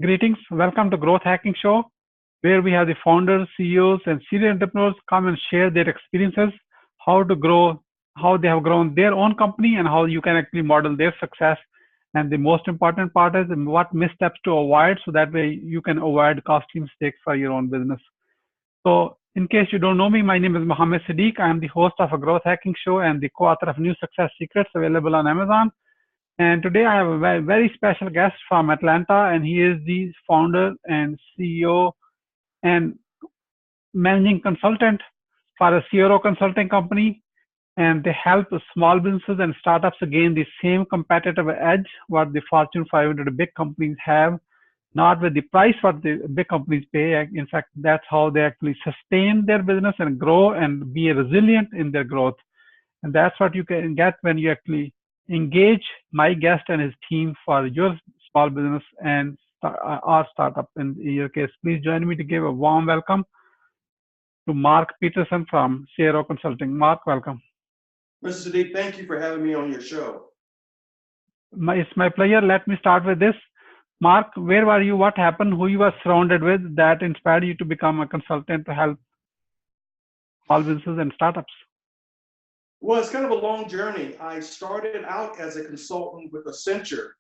Greetings. Welcome to Growth Hacking Show, where we have the founders, CEOs, and senior entrepreneurs come and share their experiences, how to grow, how they have grown their own company, and how you can actually model their success. And the most important part is what missteps to avoid, so that way you can avoid costly mistakes for your own business. So, in case you don't know me, my name is Mohammed Siddique. I am the host of a Growth Hacking Show and the co-author of New Success Secrets, available on Amazon. And today I have a very special guest from Atlanta, and he is the founder and CEO and managing consultant for a Ceyero consulting company. And they help small businesses and startups gain the same competitive edge what the Fortune 500 big companies have, not with the price what the big companies pay. In fact, that's how they actually sustain their business and grow and be resilient in their growth. And that's what you can get when you actually engage my guest and his team for your small business and our startup. In your case, please join me to give a warm welcome to Mark Peterson from Ceyero Consulting. Mark, welcome. Mr. Siddique, thank you for having me on your show. It's my pleasure. Let me start with this. Mark, where were you? What happened? Who you were surrounded with that inspired you to become a consultant to help small businesses and startups? Well, it's kind of a long journey. I started out as a consultant with Accenture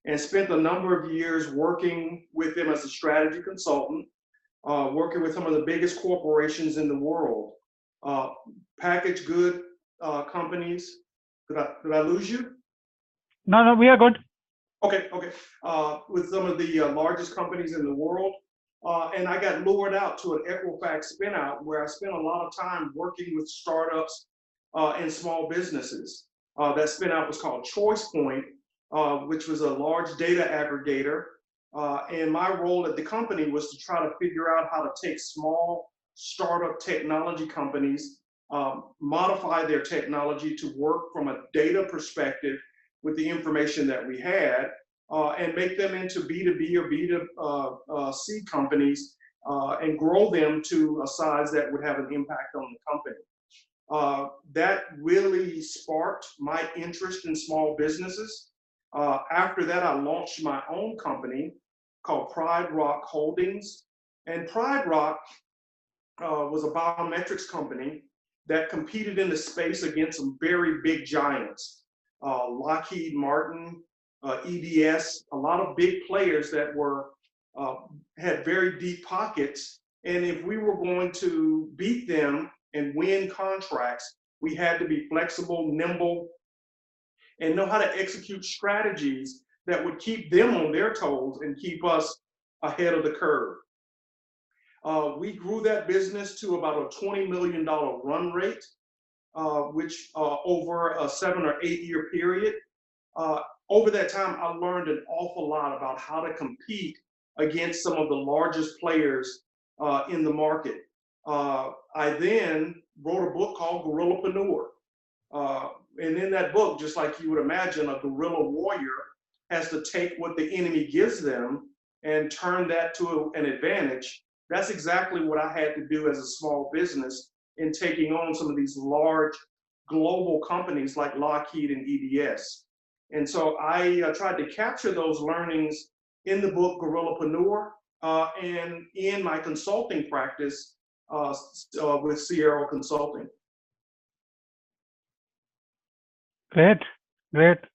and spent a number of years working with them as a strategy consultant, working with some of the biggest corporations in the world, packaged good companies. Did I lose you? No, we are good. Okay. With some of the largest companies in the world. And I got lured out to an Equifax spin-out where I spent a lot of time working with startups and small businesses. That spin-out was called ChoicePoint, which was a large data aggregator. And my role at the company was to try to figure out how to take small startup technology companies, modify their technology to work from a data perspective with the information that we had, and make them into B2B or B2C companies and grow them to a size that would have an impact on the company. That really sparked my interest in small businesses. After that, I launched my own company called Pride Rock Holdings. And Pride Rock was a biometrics company that competed in the space against some very big giants. Lockheed Martin, EDS, a lot of big players that were had very deep pockets. And if we were going to beat them and win contracts, we had to be flexible, nimble, and know how to execute strategies that would keep them on their toes and keep us ahead of the curve. We grew that business to about a $20 million run rate, which over a 7 or 8 year period. Over that time, I learned an awful lot about how to compete against some of the largest players in the market. I then wrote a book called Gorillapreneur. And in that book, just like you would imagine, a guerrilla warrior has to take what the enemy gives them and turn that to an advantage. That's exactly what I had to do as a small business in taking on some of these large global companies like Lockheed and EDS. And so I tried to capture those learnings in the book Gorillapreneur and in my consulting practice with Ceyero Consulting. Great.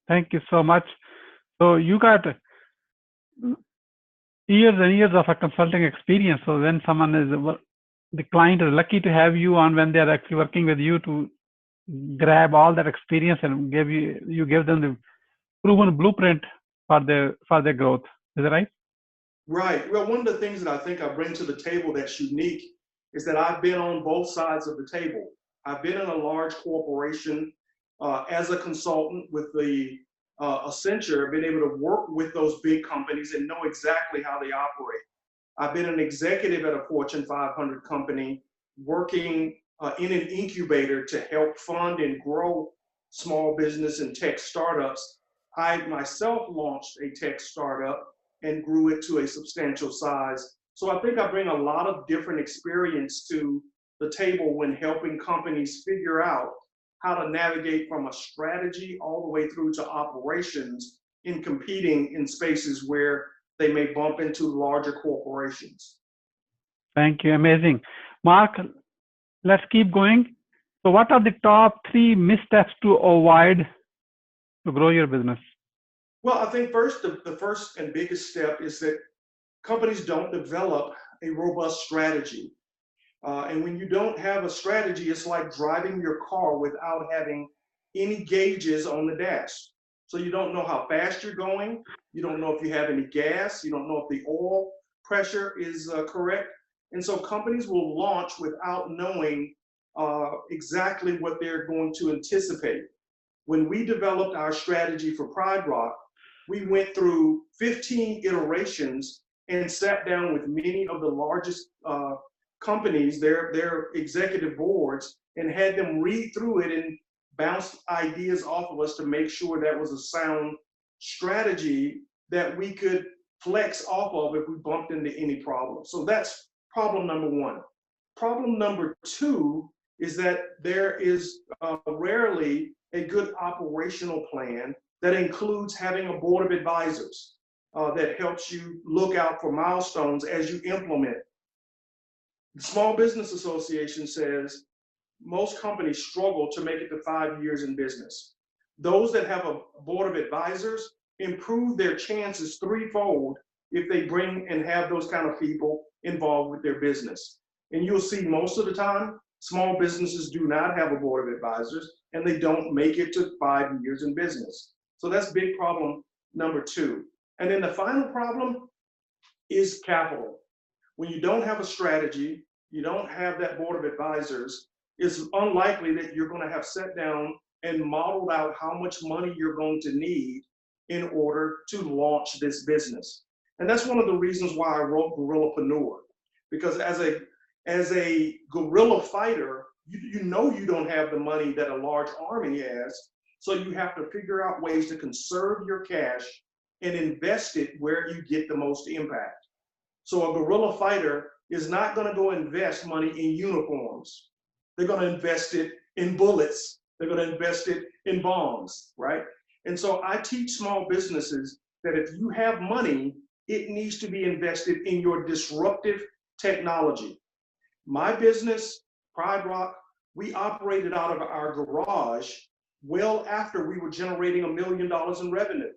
Thank you so much. So you got years and years of a consulting experience. So when someone is, the client is lucky to have you on when they are actually working with you to grab all that experience and you give them the proven blueprint for their growth. Is that right? Right. Well, one of the things that I think I bring to the table that's unique is that I've been on both sides of the table. I've been in a large corporation as a consultant with the Accenture. I've been able to work with those big companies and know exactly how they operate. I've been an executive at a Fortune 500 company working in an incubator to help fund and grow small business and tech startups. I myself launched a tech startup and grew it to a substantial size. So I think I bring a lot of different experience to the table when helping companies figure out how to navigate from a strategy all the way through to operations in competing in spaces where they may bump into larger corporations. Thank you. Amazing. Mark, let's keep going. So what are the top 3 missteps to avoid to grow your business? Well, I think the first and biggest step is that companies don't develop a robust strategy. And when you don't have a strategy, it's like driving your car without having any gauges on the dash. So you don't know how fast you're going. You don't know if you have any gas. You don't know if the oil pressure is correct. And so companies will launch without knowing exactly what they're going to anticipate. When we developed our strategy for Pride Rock, we went through 15 iterations and sat down with many of the largest companies, their executive boards, and had them read through it and bounce ideas off of us to make sure that was a sound strategy that we could flex off of if we bumped into any problem. So that's problem number one. Problem number two is that there is rarely a good operational plan that includes having a board of advisors that helps you look out for milestones as you implement. The Small Business Association says most companies struggle to make it to 5 years in business. Those that have a board of advisors improve their chances threefold if they bring and have those kind of people involved with their business. And you'll see most of the time, small businesses do not have a board of advisors and they don't make it to 5 years in business. So that's big problem number two. And then the final problem is capital. When you don't have a strategy, you don't have that board of advisors, it's unlikely that you're going to have sat down and modeled out how much money you're going to need in order to launch this business. And that's one of the reasons why I wrote Guerrillapreneur, because as a guerrilla fighter, you know you don't have the money that a large army has, so you have to figure out ways to conserve your cash and invest it where you get the most impact. So a guerrilla fighter is not going to go invest money in uniforms. They're going to invest it in bullets. They're going to invest it in bombs, right? And so I teach small businesses that if you have money, it needs to be invested in your disruptive technology. My business, Pride Rock, we operated out of our garage well after we were generating $1 million in revenue,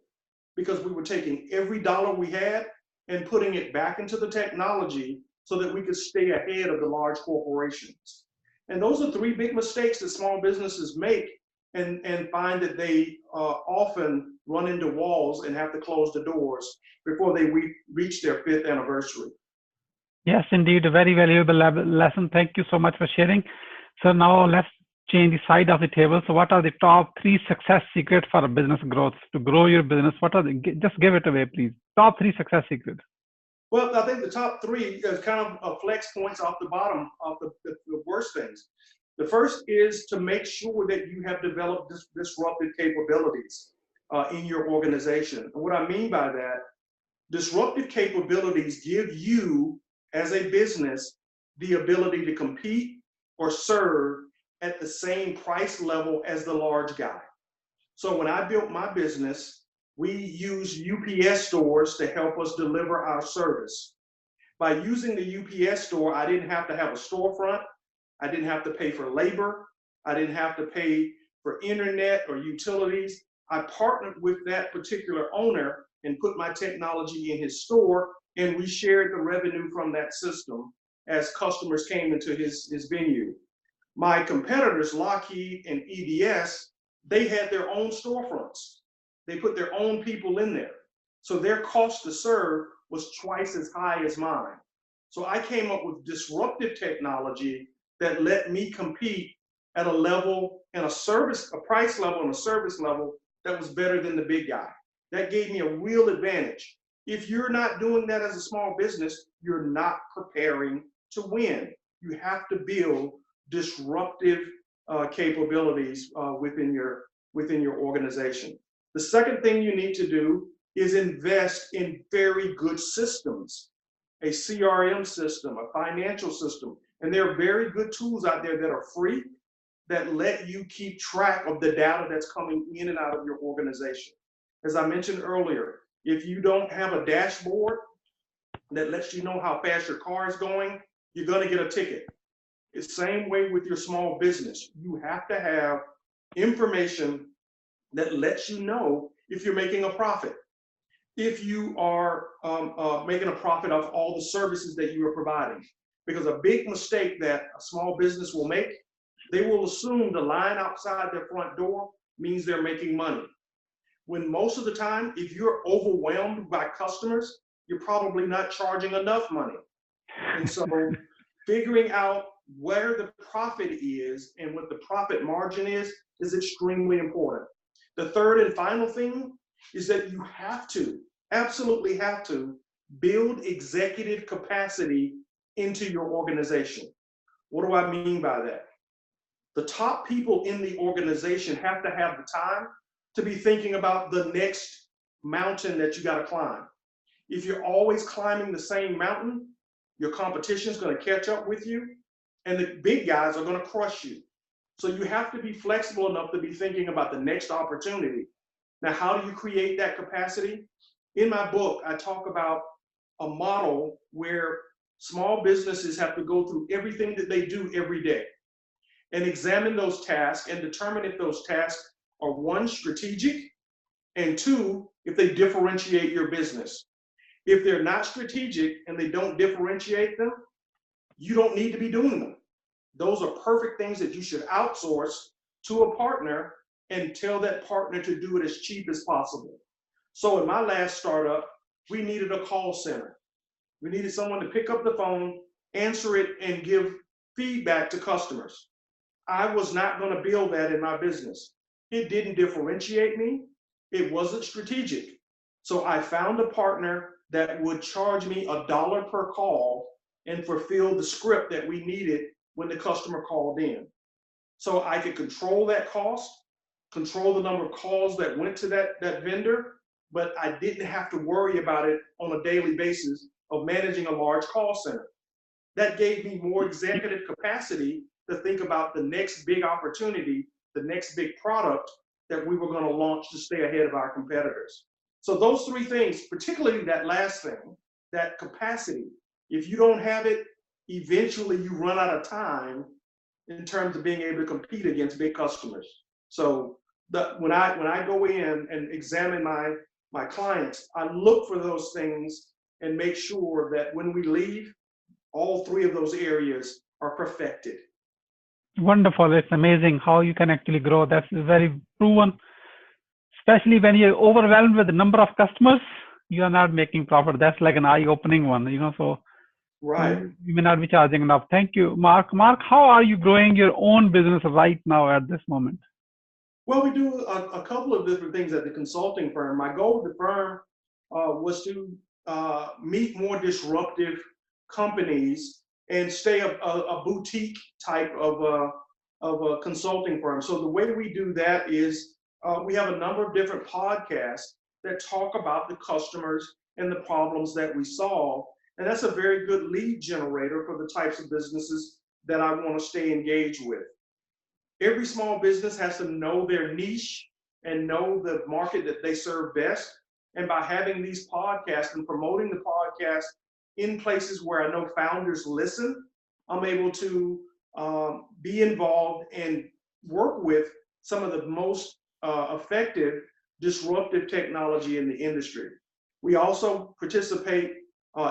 because we were taking every dollar we had and putting it back into the technology so that we could stay ahead of the large corporations. And those are 3 big mistakes that small businesses make and find that they often run into walls and have to close the doors before they reach their 5th anniversary. Yes, indeed, a very valuable lesson. Thank you so much for sharing. So now let's change the side of the table. So what are the top 3 success secrets for business growth to grow your business? What are just give it away, please. Top 3 success secrets. Well, I think the top 3 is kind of flex points off the bottom of the worst things. The first is to make sure that you have developed disruptive capabilities in your organization. And what I mean by that, disruptive capabilities give you, as a business, the ability to compete or serve at the same price level as the large guy. So when I built my business, we used UPS stores to help us deliver our service. By using the UPS store, I didn't have to have a storefront. I didn't have to pay for labor. I didn't have to pay for internet or utilities. I partnered with that particular owner and put my technology in his store, and we shared the revenue from that system as customers came into his venue. My competitors, Lockheed and EDS, they had their own storefronts. They put their own people in there. So their cost to serve was twice as high as mine. So I came up with disruptive technology that let me compete at a level and a price level and a service level that was better than the big guy. That gave me a real advantage. If you're not doing that as a small business, you're not preparing to win. You have to build disruptive capabilities within your organization. The second thing you need to do is invest in very good systems, a CRM system, a financial system. And there are very good tools out there that are free that let you keep track of the data that's coming in and out of your organization. As I mentioned earlier, If you don't have a dashboard that lets you know how fast your car is going, you're going to get a ticket. It's the same way with your small business. You have to have information that lets you know if you're making a profit, if you are making a profit of all the services that you are providing. Because a big mistake that a small business will make, they will assume the line outside their front door means they're making money. When most of the time, if you're overwhelmed by customers, you're probably not charging enough money. And so figuring out where the profit is and what the profit margin is extremely important. The third and final thing is that you have to, absolutely have to, build executive capacity into your organization. What do I mean by that? The top people in the organization have to have the time to be thinking about the next mountain that you got to climb. If you're always climbing the same mountain, your competition is going to catch up with you, and the big guys are going to crush you. So you have to be flexible enough to be thinking about the next opportunity. Now, how do you create that capacity? In my book, I talk about a model where small businesses have to go through everything that they do every day and examine those tasks and determine if those tasks are, one, strategic, and two, if they differentiate your business. If they're not strategic and they don't differentiate them, you don't need to be doing them. Those are perfect things that you should outsource to a partner and tell that partner to do it as cheap as possible. So in my last startup, we needed a call center. We needed someone to pick up the phone, answer it, and give feedback to customers. I was not going to build that in my business. It didn't differentiate me. It wasn't strategic. So I found a partner that would charge me $1 per call and fulfill the script that we needed when the customer called in. So I could control that cost, control the number of calls that went to that vendor, but I didn't have to worry about it on a daily basis of managing a large call center. That gave me more executive capacity to think about the next big opportunity, the next big product that we were going to launch to stay ahead of our competitors. So those three things, particularly that last thing, that capacity, if you don't have it, eventually you run out of time in terms of being able to compete against big customers. So when I go in and examine my clients, I look for those things and make sure that when we leave, all three of those areas are perfected. Wonderful. It's amazing how you can actually grow. That's very proven. Especially when you're overwhelmed with the number of customers, you are not making profit. That's like an eye-opening one, so right. So you may not be charging enough. Thank you, Mark. Mark, how are you growing your own business right now at this moment? Well, we do a couple of different things at the consulting firm. My goal with the firm was to meet more disruptive companies and stay a boutique type of a consulting firm. So the way we do that is we have a number of different podcasts that talk about the customers and the problems that we solve. And that's a very good lead generator for the types of businesses that I want to stay engaged with. Every small business has to know their niche and know the market that they serve best. And by having these podcasts and promoting the podcast in places where I know founders listen, I'm able to be involved and work with some of the most effective disruptive technology in the industry. We also participate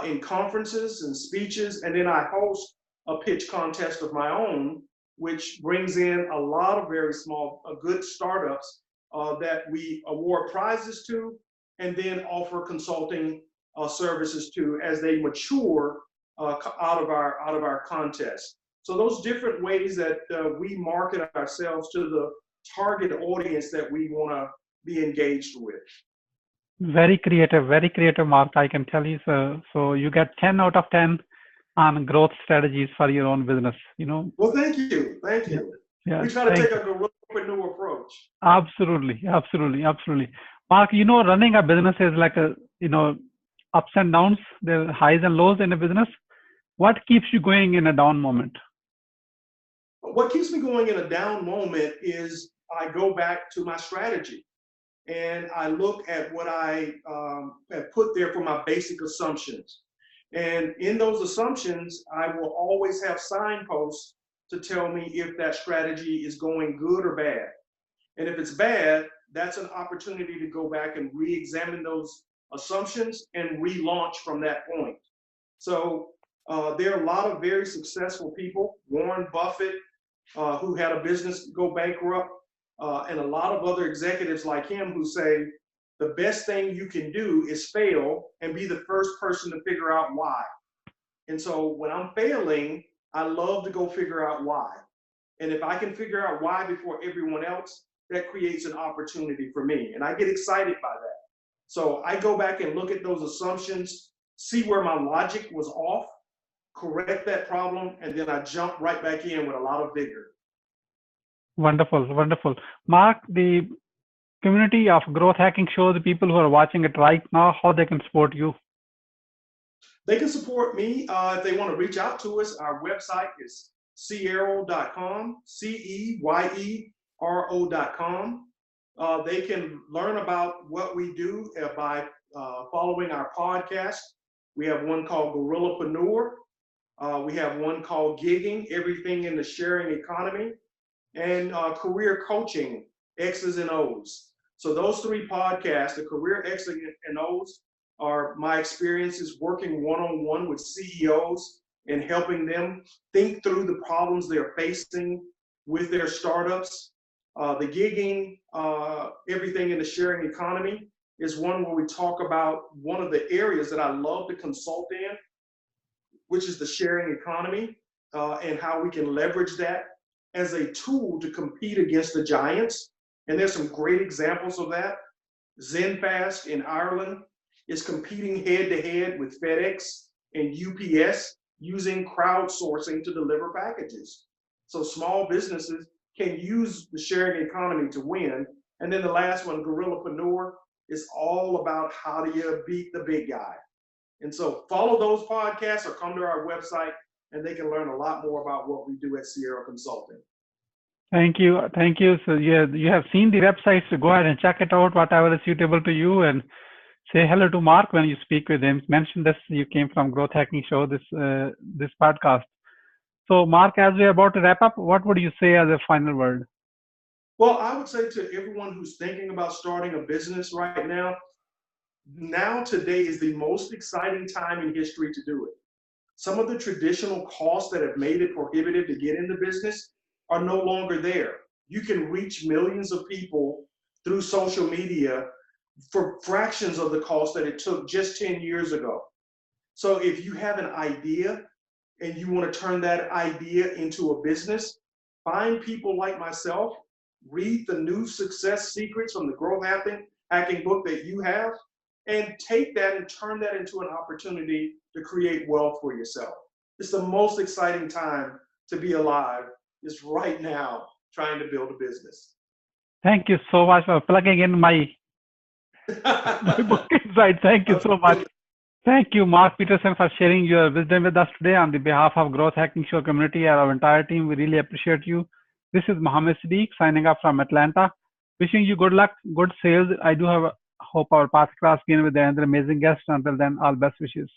in conferences and speeches, and then I host a pitch contest of my own, which brings in a lot of very small, good startups that we award prizes to, and then offer consulting services to as they mature out of our contest. So those different ways that we market ourselves to the target audience that we want to be engaged with. Very creative, Mark. I can tell you so. So you get 10 out of 10 on growth strategies for your own business. Well, thank you. Yeah, we try to take a guerrilla approach. Absolutely. Mark, running a business is like ups and downs. There are highs and lows in a business. What keeps you going in a down moment? What keeps me going in a down moment is I go back to my strategy. and I look at what I have put there for my basic assumptions. And in those assumptions, I will always have signposts to tell me if that strategy is going good or bad. And if it's bad, that's an opportunity to go back and re-examine those assumptions and relaunch from that point. So there are a lot of very successful people, Warren Buffett, who had a business go bankrupt, and a lot of other executives like him who say, the best thing you can do is fail and be the first person to figure out why. And so when I'm failing, I love to go figure out why. And if I can figure out why before everyone else, that creates an opportunity for me. And I get excited by that. So I go back and look at those assumptions, see where my logic was off, correct that problem, and then I jump right back in with a lot of vigor. Wonderful, wonderful. Mark, the community of growth hacking show, the people who are watching it right now, how they can support you. They can support me if they want to reach out to us. Our website is Ceyero.com, Ceyero.com. They can learn about what we do by following our podcast. We have one called Gorillapreneur. We have one called Gigging, Everything in the Sharing Economy, and Career Coaching, X's and O's. So those three podcasts, the Career X's and O's, are my experiences working one-on-one with CEOs and helping them think through the problems they're facing with their startups. The Gigging, Everything in the Sharing Economy, is one where we talk about one of the areas that I love to consult in, which is the sharing economy, and how we can leverage that as a tool to compete against the giants. And there's some great examples of that. ZenFast in Ireland is competing head-to-head with FedEx and UPS using crowdsourcing to deliver packages. So small businesses can use the sharing economy to win. And then the last one, Gorillapreneur, is all about how do you beat the big guy. And so follow those podcasts or come to our website and they can learn a lot more about what we do at Ceyero Consulting. Thank you. Thank you. So you have seen the website, so go ahead and check it out, whatever is suitable to you, and say hello to Mark when you speak with him. Mention this, you came from Growth Hacking Show, this podcast. So Mark, as we're about to wrap up, what would you say as a final word? Well, I would say to everyone who's thinking about starting a business right now, today is the most exciting time in history to do it. Some of the traditional costs that have made it prohibitive to get into business are no longer there. You can reach millions of people through social media for fractions of the cost that it took just 10 years ago. So if you have an idea and you want to turn that idea into a business, find people like myself, read the New Success Secrets from the Growth Hacking book that you have, and take that and turn that into an opportunity to create wealth for yourself. It's the most exciting time to be alive, is right now trying to build a business. Thank you so much for plugging in my book inside. Thank you so much. Thank you, Mark Peterson, for sharing your wisdom with us today. On the behalf of Growth Hacking Show community and our entire team, we really appreciate you. This is Mohammed Siddique signing off from Atlanta. Wishing you good luck, good sales. I do hope our path cross again with another amazing guest. Until then, all best wishes.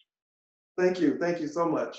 Thank you. Thank you so much.